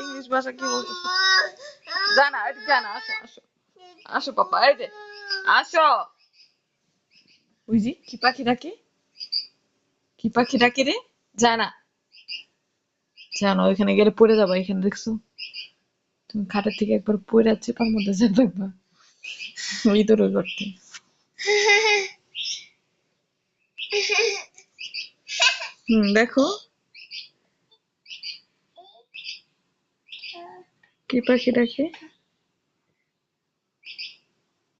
English ভাষা কি বলতেছে জানা, এটা জানা। আসো আসো আসো পাপা, এই যে আসো। ওই যে কি পাখি ডাকে, কি পাখি ডাকে রে? জানা, জানো ওইখানে গেলে পড়ে যাবা। এখানে দেখছো তুমি খাটের থেকে একবার পড়ে যাচ্ছে, তার মধ্যে যা দেখবা ইঁদুর করতে। দেখো কি পাখি ডাকে।